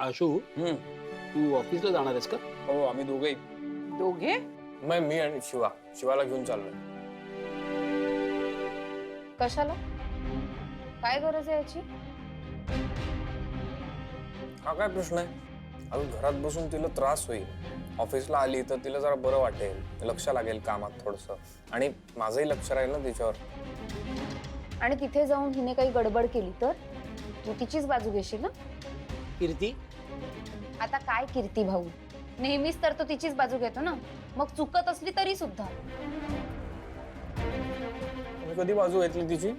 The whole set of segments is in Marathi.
आशू तू ऑफिसला जाणार आहेस का? हो आम्ही दोघेही. दोघे? मी आणि शिवाला घेऊन चाललोय. कशाला? काय गरज आहे याची? हा काय प्रश्न आहे? अजून घरात बसून तिला त्रास होईल. ऑफिसला आली तर तिला जरा बरं वाटेल, लक्ष लागेल कामात थोडंसं, आणि माझंही लक्ष राहील ना तिच्यावर. आणि तिथे जाऊन हिने काही गडबड केली तर तू तिचीच बाजू घेशील ना? कीर्ती, आता काय कीर्ती भाऊ, नेहमीच तर तो तिचीच बाजू घेतो ना, मग चुकत असली तरी सुद्धा. मी कधी बाजू घेतली तिची?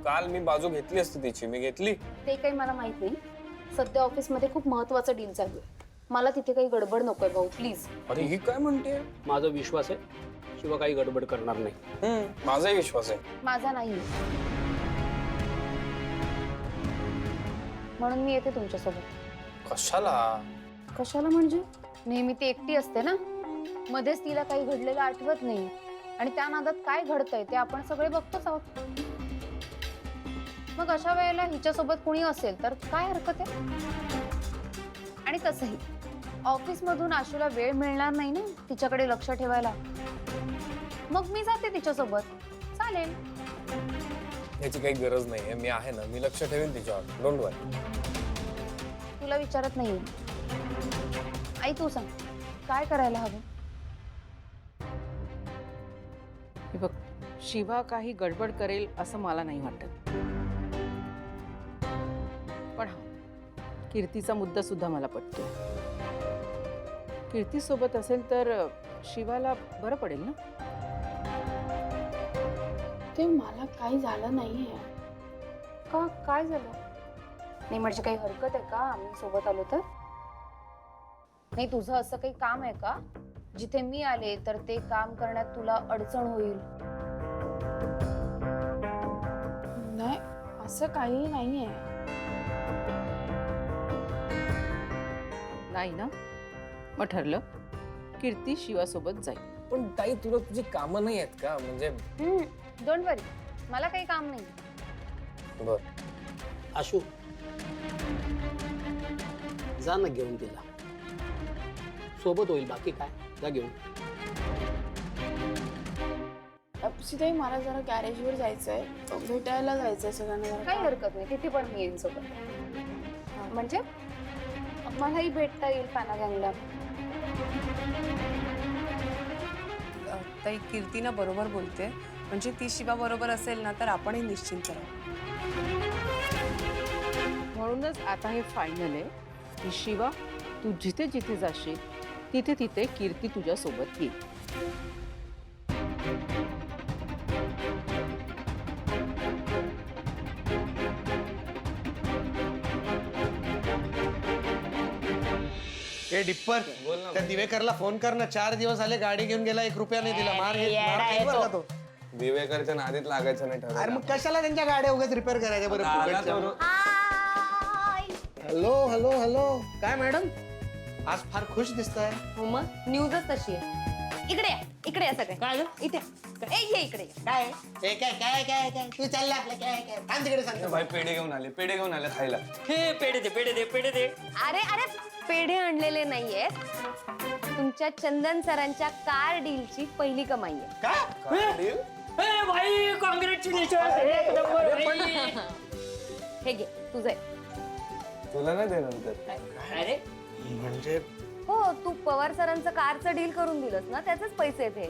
काल मी बाजू घेतली असती तिची, मी घेतली? ते काही मला माहित नाही. सध्या ऑफिसमध्ये खूप महत्वाचं डील चालू आहे. मला तिथे काही गडबड नकोय भाऊ, प्लीज. अरे ही काय म्हणते? माझा विश्वास आहे शिवा काही गडबड करणार नाही. माझाही विश्वास आहे. माझा नाही, म्हणून मी येते तुमच्यासोबत. कशाला? कशाला म्हणजे? नेहमी ती एकटी असते ना, मध्येच तिला काही घडलेलं आठवत नाही, आणि त्या नादात काय घडतंय ते आपण सगळे बघतोच आहोत. मग अशा वेळेला हिच्यासोबत कुणी असेल तर काय हरकत आहे? आणि तसंही ऑफिस मधून आशूला वेळ मिळणार नाही ना तिच्याकडे लक्ष ठेवायला, मग मी जाते तिच्यासोबत, चालेल. याची काही गरज नाहीये, मी आहे ना, मी लक्ष ठेवेन तिच्यावर, डोंट वरी. तुला विचारत नाही. आई तू सांग, काय करायला हवं? हे बघ, शिवा काही गडबड करेल असं मला नाही वाटत. पण हा, कीर्तीचा मुद्दा सुद्धा मला पटतो. कीर्ती सोबत असेल तर शिवाला बरं पडेल ना. ते मला काही झालं नाहीये. का, काय झालं? नाही म्हणजे काही हरकत आहे का आम्ही सोबत आलो तर? नाही, तुझं असं काही काम आहे का जिथे मी आले तर ते काम करण्यात तुला अडचण होईल? नाही, असं काही नाहीये. नाही ना, मग ठरलं, कीर्ती शिवासोबत जाईल. पण ताई तुला तुझी कामं नाही आहेत का? म्हणजे डोंट वरी, मला काही काम नाही. बर. आशू, जा ना घेऊन तिला, सोबत होईल, बाकी काय, जा घेऊन. सीताई, मला जरा गॅरेजवर जायचंय, भेटायला जायचंय सगळ्यांना जरा. काही हरकत नाही, तिथे पण मी येईन सोबत. म्हणजे मलाही भेटता येईल पाना गँगला. ताई, कीर्ती ना बरोबर बोलते. म्हणजे ती शिवा बरोबर असेल ना तर आपणही निश्चिंत राहू. म्हणूनच आता हे फायनल आहे की शिवा, तू जिथे जिथे जाशील तिथे तिथे कीर्ती तुझ्या सोबत येईल. ए डिप्पर, त्या दिवेकरला फोन कर ना. 4 दिवस झाले गाडी घेऊन गेला, 1 रुपया नाही दिला. मार घेत बरं का तो. दिवेकरच्या नादीत लागायचं नाही अरे ठरवलं. मग कशाला त्यांच्या गाड्या उगाच रिपेअर करायच्या बरं फुकटच्या? हॅलो हॅलो हॅलो, काय मॅडम, आज फार खुश दिसताय. हो मग, न्यूजच तशी आहे. इकडे या, इकडे या सगळे. काय इथे ये, इकडे या. काय हे काय काय काय काय तू चालला आपलं काय काय थांब तिकडे सांगतो. भाई पेढे घेऊन आले खायला. हे पेढे दे. अरे अरे, पेढे आणलेले नाहीयेत. तुमच्या चंदन सरांच्या कार डीलची पहिली कमाई आहे. काय ए भाई, कॉंग्रॅच्युलेशन, एक नंबर भाई. हे घे, तुझं आहे. तुला नाही दे नंतर. अरे म्हणजे हो, तू पवार सरांचं कारचं डील करून दिलंस ना, त्याचेच पैसे थे.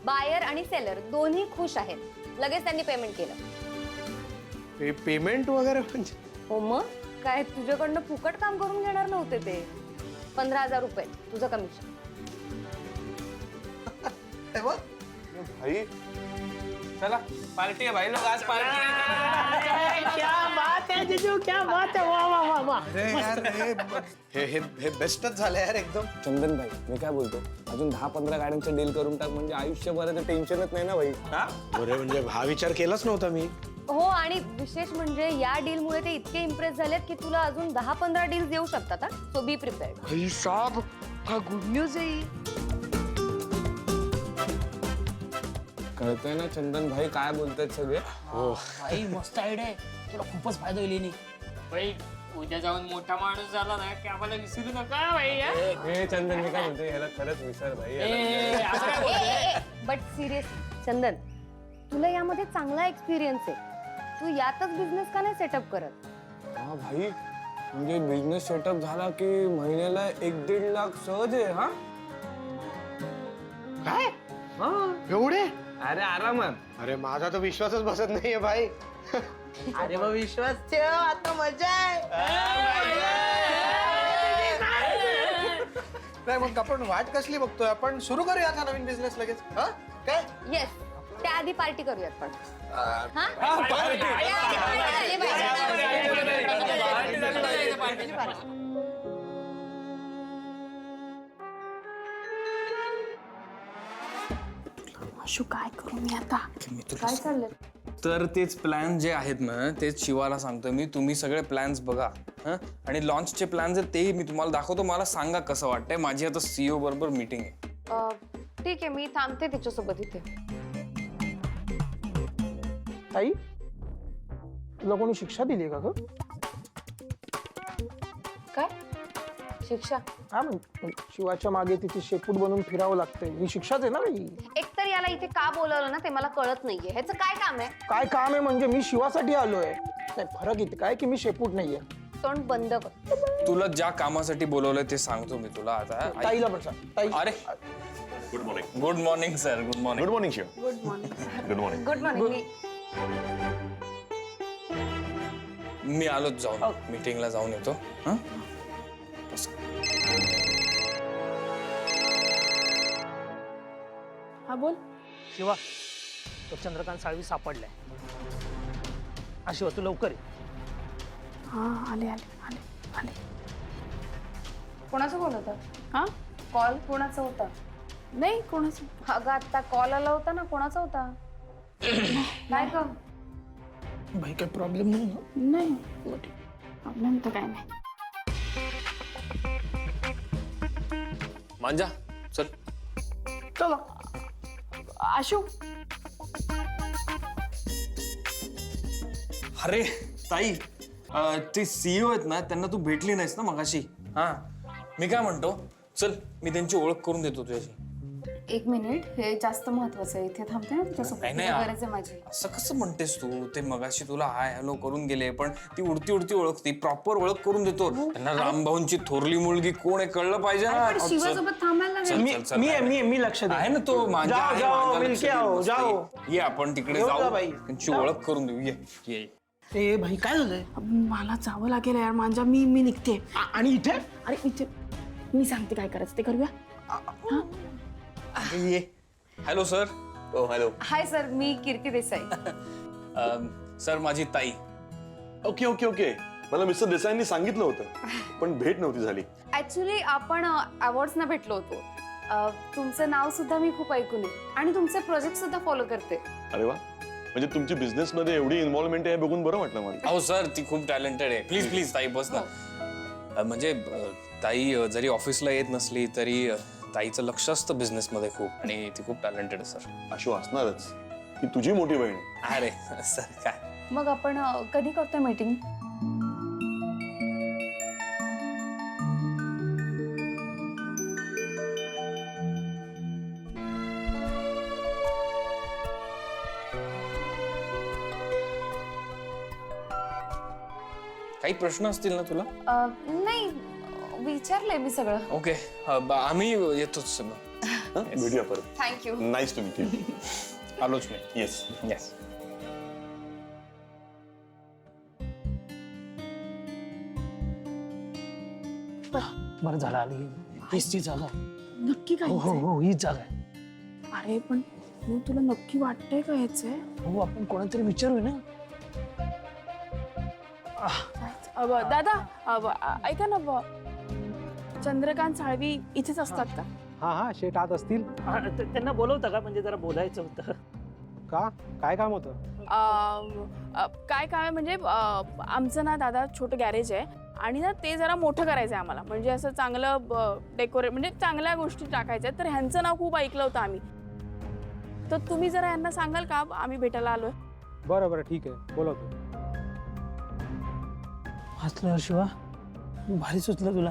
बायर आणि सेलर दोन्ही खुश आहेत. लगेच त्यांनी पेमेंट केलं. पेमेंट वगैरे म्हणजे हो मग काय, तुझ्याकडनं फुकट काम करून घेणार नव्हते ते. 15,000 रुपये तुझं कमिशन. हे बघ. भाई चला, पार्टी आहे भाई, लोक आज पार्टी आहे. क्या बात है जीजू, क्या बात है, वाह वाह वाह वाह. अरे यार, हे बेस्टच झालं यार एकदम. चंदन भाई, मी काय बोलतो, अजून 10-15 गाड्यांचं डील करून टाक, म्हणजे आयुष्यभराचं टेन्शनच नाही ना भाई. अरे म्हणजे हा विचार केलाच नव्हता मी. हो, आणि विशेष म्हणजे या डीलमुळे ते इतके इम्प्रेस झालेत की तुला अजून 10-15 डील्स देऊ शकतात. सो बी प्रिपेअर्ड. भाई साहब, क्या गुड न्यूज आहे. कळतंय ना चंदन भाई काय बोलतायत सगळे. भाई मस्त आयडिया आहे, तुला खूपच फायदा होईल. भाई उद्या जाऊन मोठा माणूस झाला ना की आम्हाला विसरू नका भाई हा? हे चंदन मी काय म्हणतो याला खरंच विसर भाई ए, असं काय बोलतोय? बट सिरियस चंदन, तुला यामध्ये चांगला एक्सपिरियन्स आहे. तू यातच बिझनेस का नाही सेटअप करत? हा भाई म्हणजे बिझनेस सेटअप झाला की महिन्याला 1-1.5 लाख सहज आहे. हा काय एवढे? अरे आरामात. अरे माझा तर विश्वासच बसत नाहीये भाई. अरे मग विश्वास ठेव, आता मजा आहे. नाही मग आपण वाट कसली बघतोय, आपण सुरू करूया आता नवीन बिझनेस लगेच. हा काय? येस, त्याआधी पार्टी करूयात पण. हा? आशू काय करू मी आता? काय चाललंय? तर तेच प्लॅन जे आहेत ना तेच शिवाला सांगतो मी. तुम्ही सगळे प्लॅन्स बघा. हं? आणि लॉन्चचे प्लॅन्स आहेत तेही मी तुम्हाला दाखवतो. मला सांगा कसं वाटतंय. माझी आता CEO बरोबर मीटिंग आहे. ठीक आहे, मी थांबते तिच्यासोबत इथे. ताई तुला कोणी शिक्षा दिली का ग? काय शिक्षा? हा म्हणजे शिवाच्या मागे तिची शेपूट बनून फिरावं लागतंय, ही शिक्षाच आहे ना बाई. एकतर याला इथे का बोलवलं ना ते मला कळत नाहीये. ह्याचं काय काम आहे? काय काम आहे म्हणजे मी शिवासाठी आलोय. नाही फरक इतका आहे की मी शेपूट नाहीये. तोंड बंद कर. तुला ज्या कामासाठी बोलवलंय ते सांगतो मी तुला आता. ताईला पण सांग. ताई अरे good morning sir. Good morning. Good morning. Good morning. मी आलोच जाऊन मीटिंगला जाऊन येतो. हं? बस. हा बोल. शिवा तो चंद्रकांत साळवी सापडलाय. हा शिवा तू लवकर ये. हा आले आले आले आले. कोणाचा कॉल होता? हा कॉल कोणाचा होता? नाही कोणाचं? अगं आता कॉल आला होता ना, कोणाचा होता? काय ग? भाई काय प्रॉब्लेम नाही ना? नाही प्रॉब्लेम तर काय नाही. मांजा चल. चला आशू. अरे ताई ते CEO आहेत ना त्यांना तू भेटली नाहीस ना मगाशी. हा मी काय म्हणतो चल मी त्यांची ओळख करून देतो तुझ्याशी. एक मिनिट, हे जास्त महत्वाचं आहे. इथे थांबते ना तुझ्यासोबत. नाही, नाही. गरज आहे माझी. असं कसं म्हणतेस तू. ते मगाशी तुला हाय हॅलो करून गेले पण ती उडती ओळखती. प्रॉपर ओळख करून देतो. त्यांना रामभाऊंची थोरली मुलगी कोण आहे कळलं पाहिजे ना. पण शिवासोबत थांबायला चल, लागेल. चल, चल. मी लक्ष दे. आहे ना तो मांजा जाओ, आहे, जाओ, मांजा लक्ष मिलके देऊन आओ, बसतोय. जाओ. ये आपण तिकडे येऊ जा जाऊ बाई. त्यांची ओळख करून देऊ. ये ए भाई काय झालंय? मला जावं लागेल यार मांजा. मी निघते. आणि इथे अरे इथे मी सांगते काय करायचं ते करूया. ये. Hello sir. हो हॅलो. हाय सर, मी कीर्ती देसाई. सर माझी ताई. Okay okay okay. मला मिस्टर देसाईंनी सांगितलं होतं पण भेट नव्हती झाली. ऍक्च्युली आपण अवॉर्ड्सना भेटलो होतो. तुमचं नाव सुद्धा मी खूप ऐकून आहे आणि तुमचे प्रोजेक्ट सुद्धा फॉलो करते. अरे वा, म्हणजे तुमची बिझनेस मध्ये एवढी इन्व्हॉल्वमेंट आहे हे बघून बरं वाटलं मला. हो सर ती खूप टॅलेंटेड आहे. प्लीज प्लीज ताई बस ना. म्हणजे ताई जरी ऑफिसला येत नसली तरी ताईचं लक्ष असतं बिझनेस मध्ये खूप आणि ती खूप टॅलेंटेड आहे सर. अशो असणारच. ती तुझी मोठी बहीण आहे. अरे सर काय. मग आपण कधी करतोय मीटिंग? काही प्रश्न असतील ना तुला? नाही, विचारलंय मी सगळं. ओके आम्ही येतोच मग. हं? भेटूया परत. Thank you. Nice to meet you. आलोच मी. येस. येस. बरं झालं आली. हीच ती जागा. नक्की काय? हो हो हो हीच जागा आहे. अरे पण मग तुला नक्की वाटतंय का ह्याचे? हो आपण कोणातरी विचारूया ना. दादा ऐका ना, चंद्रकांत साळवी इथेच असतात का? हा हा शेट आत असतील. त्यांना बोलवता का म्हणजे जरा बोलायचं होतं. का काय काम होतं? काय काय म्हणजे आमचं ना दादा छोटं गॅरेज आहे आणि ना ते जरा मोठं करायचं आहे आम्हाला. म्हणजे असं चांगलं डेकोरेट म्हणजे चांगल्या गोष्टी टाकायच्या आहेत. तर ह्यांचं नाव खूप ऐकलं होतं आम्ही. तर तुम्ही जरा यांना सांगाल का? आम्ही भेटायला आलोय. बरं बरं ठीक आहे बोलवतो. वाचलं शिवा, भारी सुचलं तुला.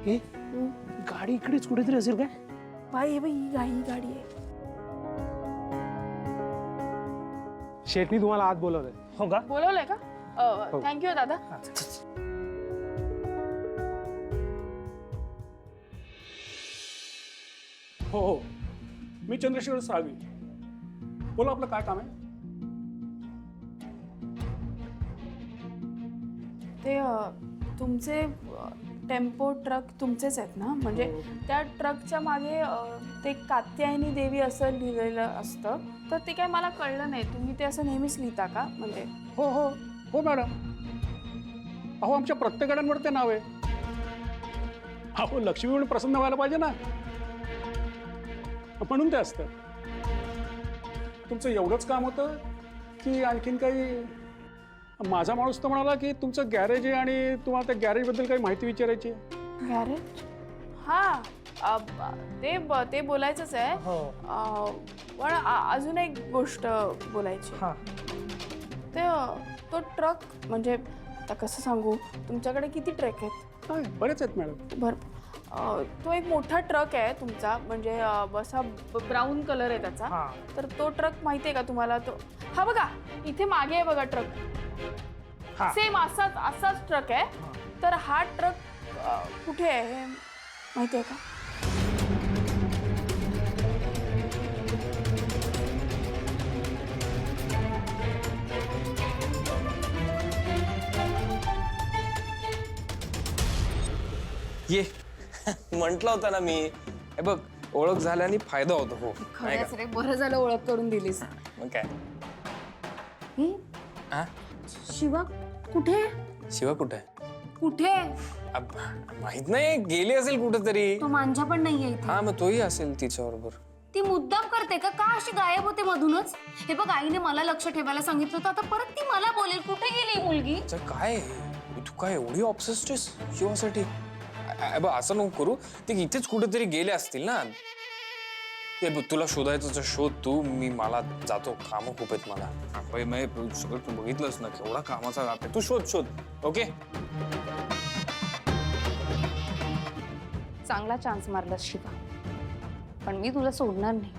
हे गाडी इकडेच कुठेतरी असेल काय? बाई हे बाई ही गाडी आहे. शेठनी तुम्हाला आत बोलवलंय. हो का? बोलवलंय का? थँक्यू दादा. हो हो, मी चंद्रशेखर साळवी. बोला, आपलं काय काम आहे? ते तुमचे टेम्पो ट्रक तुमचेच आहेत ना? म्हणजे त्या ट्रकच्या मागे ते कात्यायनी देवी असं लिहिलेलं असतं, तर ते काय मला कळलं नाही. तुम्ही ते असं नेहमीच लिहिता का? म्हणजे हो हो हो मॅडम. अहो, आमच्या प्रत्येक गाड्यांवर ते नाव आहे. अहो, लक्ष्मी म्हणून प्रसन्न व्हायला पाहिजे ना, म्हणून ते असतं. तुमचं एवढंच काम होतं की आणखीन काही? माझा माणूस तर म्हणाला की तुमचं गॅरेज आहे आणि तुम्हाला त्या गॅरेजबद्दल काही माहिती विचारायची आहे. गॅरेज? हां, ते बोलायचंच आहे. पण अजून एक गोष्ट बोलायची. हां. तो ट्रक म्हणजे आता कसं सांगू, तुमच्याकडे किती ट्रक आहेत? काय, बरेच आहेत मॅडम. भरपूर. तो एक मोठा ट्रक आहे तुमचा, म्हणजे असा ब्राऊन कलर आहे त्याचा. तर तो ट्रक माहिती आहे का तुम्हाला? तो हा बघा, इथे मागे आहे बघा ट्रक. सेम असाच ट्रक आहे. तर हा ट्रक कुठे आहे हे माहिती आहे का? ये म्हटलं होतं ना मी. हे बघ, ओळख झाल्याने फायदा होतो. हो, नाही का? खरंच रे, बरं झालं ओळख करून दिलीस. मग काय? हा? शिवा कुठे? शिवा कुठे आहे? कुठे? माहित नाही, गेली असेल कुठेतरी. तो मांजा पण नाहीये इथे. हा, मग तोही असेल तिच्याबरोबर. ती मुद्दाम करते का अशी गायब होते मधूनच? हे बघ, आईने मला लक्ष ठेवायला सांगितलं होतं, आता परत ती मला बोलेल. कुठे गेली ही मुलगी? काय तू काय एवढी ऑब्सेस्ड आहेस शिवासाठी? असं नको करू. ते इथेच कुठेतरी गेले असतील ना. ते बघ, तुला शोधायचं शोध तू. मला जातो, कामं खूप आहेत मला. सगळं तू बघितलंस ना, केवढा कामाचा व्याप आहे. तू शोध. ओके? चांगला चान्स मारला शिवा, पण मी तुला सोडणार नाही.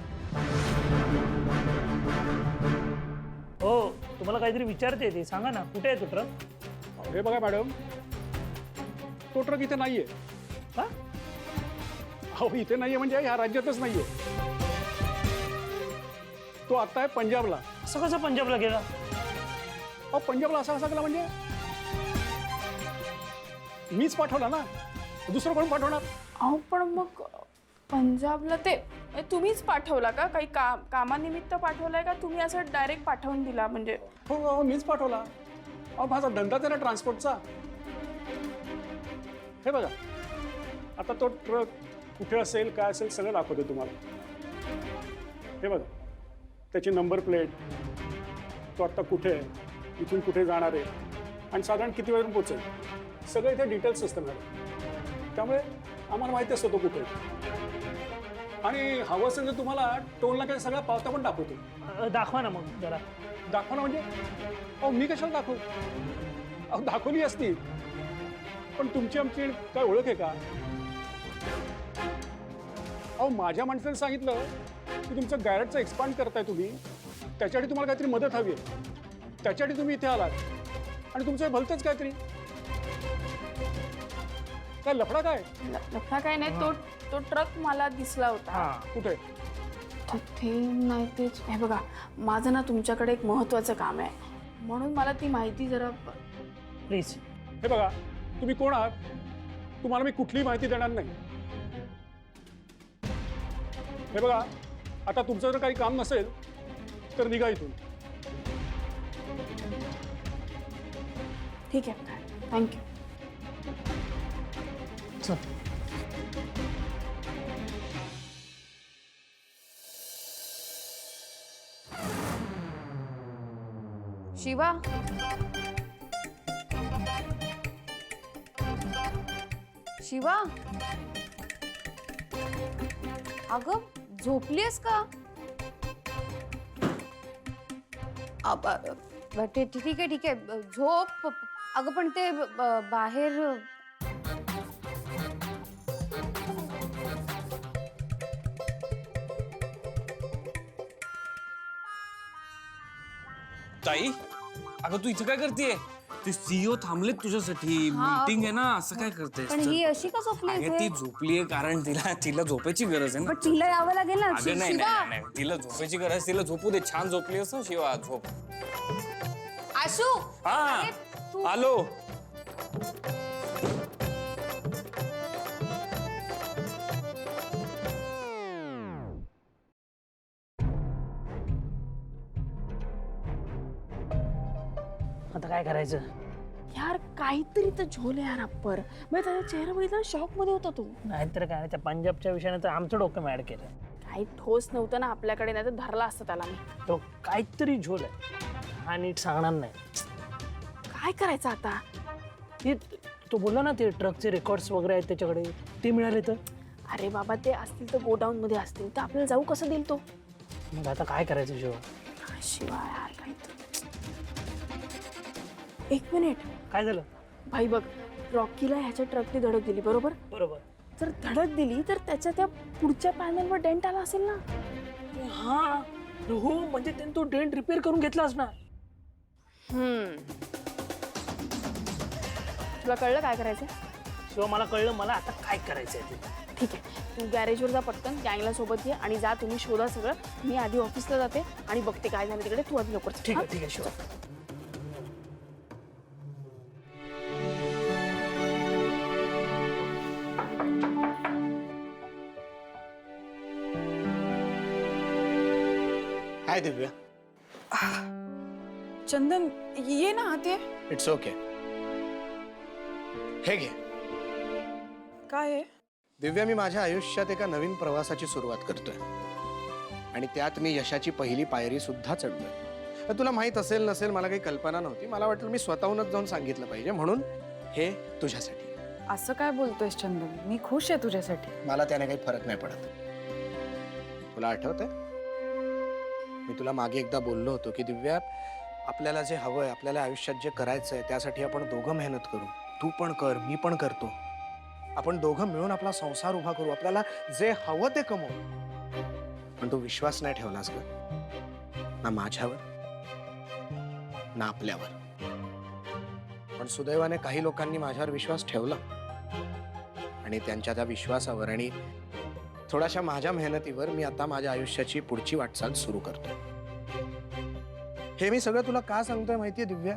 हो, तुम्हाला काहीतरी विचारते ते सांगा ना, कुठे आहे तो ट्रक? हे बघा मॅडम, तो ट्रक इथे नाहीये. का? हो, इथे नाहीये म्हणजे ह्या राज्यातच नाहीये. तो आता आहे पंजाबला. असं कसं पंजाबला गेला? अहो, पंजाबला असा कसा गेला म्हणजे? मीच पाठवला ना, दुसरं कोण पाठवणार? अहो, पण मग पंजाबला ते तुम्हीच पाठवला का? काही कामानिमित्त पाठवलाय का तुम्ही असं डायरेक्ट पाठवून दिला? म्हणजे हो, मीच पाठवला. अहो, माझा धंदाच आहे ना ट्रान्सपोर्टचा. हे बघा, आता तो ट्रक कुठे असेल, काय असेल, सगळं दाखवतो तुम्हाला. हे बघा, त्याची नंबर प्लेट, तो आत्ता कुठे आहे, इथून कुठे जाणार आहे आणि साधारण किती वेळेतून पोहोचेल, सगळं इथे डिटेल्स असतं मॅडम. त्यामुळे आम्हाला माहिती असतं तो कुठे आहे. आणि हवं असेल तर तुम्हाला टोल नाक्याच्या सगळ्या पावत्या पण दाखवतो. दाखवा ना मग जरा. दाखवा ना म्हणजे? अहो, मी कशाला दाखवू? अहो, दाखवली असती, पण तुमची आमची काय ओळख आहे का? अहो, माझ्या माणसाने सांगितलं की तुमचं गॅरेजचं एक्सपांड करताय तुम्ही, त्याच्यासाठी तुम्हाला काहीतरी मदत हवी आहे, त्याच्यासाठी तुम्ही इथे आलात आणि तुमचं हे भलतंच काहीतरी. काय लफडा काय? लफडा काय नाही. तो ट्रक मला दिसला होता. कुठे? ते नाही, तेच. हे बघा, माझं ना तुमच्याकडे एक महत्वाचं काम आहे, म्हणून मला ती माहिती जरा प्लीज. हे बघा, तुम्ही कोण आहात? तुम्हाला मी कुठलीही माहिती देणार नाही. हे बघा, आता तुमचं जर काही काम नसेल तर निघा इथून. ठीक आहे, थँक्यू. शिवा, शिवा, अगं झोपलीस का? ठीक आहे ठीक आहे, झोप. अगं पण ते बाहेर ताई अगं तू इथं काय करतेय? ते सीईओ थांबलेत तुझ्यासाठी, हा. मीटिंग आहे ना, असं काय करतेस? पण ही अशी का झोपली अगं ती झोपलीये कारण तिला झोपायची गरज आहे ना. पण तिला यावं लागेल ना. अगं नाही शिवा. नाही नाही, तिला झोपायची गरज, तिला झोपू दे. छान झोपली असं शिवा, झोप. आशू हा अरे, तू आलो. आता काय करायचं? यार काहीतरी तर झोल आहे यार अप्पर. म्हणजे त्याचा चेहरा बघितला शॉक मध्ये होता तो. नाहीतर काय, त्या पंजाबच्या विषयाने तर आमचं डोकं मॅड केलं. काही ठोस नव्हतं ना आपल्याकडे, नाही तर धरला असतं त्याला मी. तो काहीतरी झोल आहे, हा नीट सांगणार नाही. काय करायचं आता? ते तो बोलला ना, ते ट्रकचे रेकॉर्ड्स वगैरे आहेत त्याच्याकडे, ते मिळाले तर. अरे बाबा ते असतील तर गोडाऊन मध्ये असतील तर आपल्याला जाऊ कसं देईल तो? मग आता काय करायचं शिवा? काय शिवाय यार काही तर. एक मिनिट काय झालं? भाई बघ, रॉकीला ह्याच्या ट्रकने धडक दिली बरोबर. बरोबर. जर धडक दिली तर त्याच्या त्या पुढच्या पॅनलवर डेंट आला असेल ना. हा हो, म्हणजे त्याने तो डेंट रिपेअर करून घेतलाच ना. तुला कळलं काय करायचं? शिवा मला कळलं, मला आता काय करायचंय ते. ठीक आहे, तू गॅरेजवर जा पटकन, गँगला सोबत घे आणि जा तुम्ही शोधा सगळं. मी आधी ऑफिसला जाते आणि बघते काय झालं तिकडे. तू आधी लवकर चल, ठीक हा? आहे ठीक आहे शिवा. हाय दिव्या. चंदन ये ना आते. It's okay. हे घे. काय आहे? दिव्या, मी माझ्या आयुष्यात एका नवीन प्रवासाची सुरुवात करतोय आणि त्यात मी यशाची पहिली पायरी सुद्धा चढलोय. तर तुला माहित असेल नसेल, मला काही कल्पना नव्हती. मला वाटलं मी स्वतःहूनच जाऊन सांगितलं पाहिजे, म्हणून हे तुझ्यासाठी. असं काय बोलतोयस चंदन? मी खुश आहे तुझ्यासाठी. मला त्याने काही फरक नाही पडत. तुला आठवतंय मी तुला मागे एकदा बोललो होतो की दिव्या, आपल्याला जे हवंय, आपल्याला आयुष्यात जे करायचंय, त्यासाठी आपण दोघं मेहनत करू. तू पण कर, मी पण करतो. आपण दोघं मिळून आपला संसार उभा करू. आपल्याला जे हवं ते कमवू. पण तू विश्वास नाही ठेवलास ग, ना माझ्यावर ना आपल्यावर. पण सुदैवाने काही लोकांनी माझ्यावर विश्वास ठेवला आणि त्यांच्या त्या विश्वासावर आणि थोड्याशा माझ्या मेहनतीवर मी आता माझ्या आयुष्याची पुढची वाटचाल सुरू करतो. हे मी सगळं तुला का सांगतोय माहितीये दिव्या?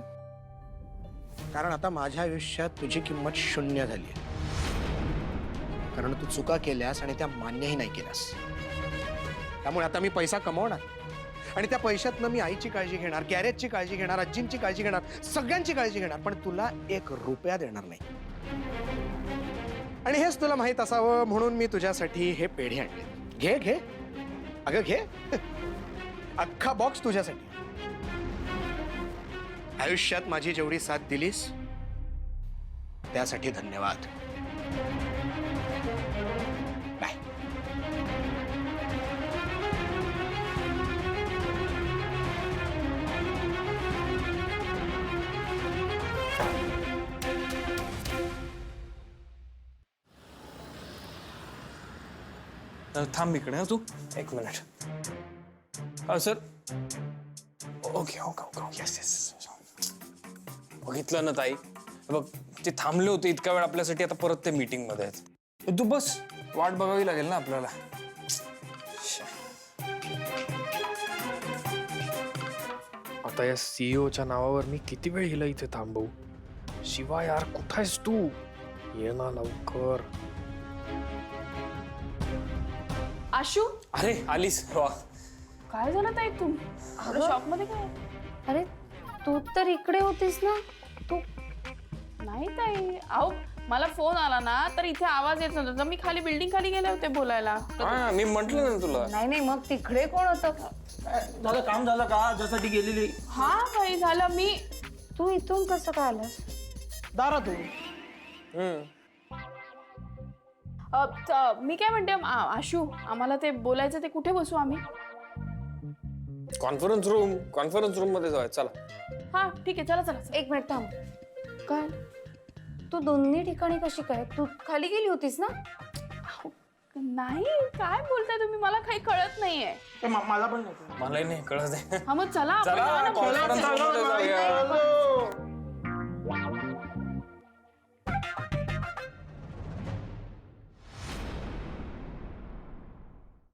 कारण आता माझ्या आयुष्यात तुझी किंमत शून्य झाली आहे. कारण तू चुका केल्यास आणि त्या मान्यही नाही केल्यास. त्यामुळे आता मी पैसा कमवणार आणि त्या पैशातनं मी आईची काळजी घेणार, गॅरेजची काळजी घेणार, आजींची काळजी घेणार, सगळ्यांची काळजी घेणार. पण तुला 1 रुपया देणार नाही. आणि हेच तुला माहित असावं म्हणून मी तुझ्यासाठी हे पेढे आणले. घे घे अगं घे. अख्खा बॉक्स तुझ्यासाठी. आयुष्यात माझी जेवढी साथ दिलीस त्यासाठी धन्यवाद. बाय. थांब इकडे तू 1 minute. Sir. Okay okay okay yes yes. बघितलं ना ताई, बघ ते थांबले होते इतका वेळ आपल्यासाठी, आता परत ते मीटिंग मध्ये आहेत. तू बस, वाट बघावी लागेल ना आपल्याला. आता या सीईओच्या नावावर मी किती वेळ हिला इथे थांबवू? शिवा यार, कुठं आहेस तू? ये ना लवकर. आशू, अरे आलीस वा. काय झालं ताई तू शॉप मध्ये? काय? अरे तू तर इकडे होतीस ना. तू नाही ताई, अहो मला फोन आला ना तर इथे आवाज येत नव्हता, तर मी खाली बिल्डिंग खाली गेले होते बोलायला. हा मी म्हंटल ना तुला. नाही नाही, मग तिकडे कोण होतं? दादा काम झालं का? ज्यासाठी गेलेली हा भाई झालं. मी तू इथून कसं काय आलास? दारातून. मी काय म्हणते आशू, आम्हाला ते बोलायचं, ते कुठे बसू आम्ही? कॉन्फरन्स रूम मध्ये जाऊया चला. हा ठीक आहे, चला चला. एक मिनिट थांब. काय तू दोन्ही ठिकाणी कशी काय? तू खाली गेली होतीस ना? नाही, काय बोलताय तुम्ही? मला काही कळत नाहीये. मला पण नाही. मलाही नाही कळत आहे. हा मग चला आपण चला जाऊ ना, कॉन्फरन्स बोलायचं. रूम मध्ये जाऊया.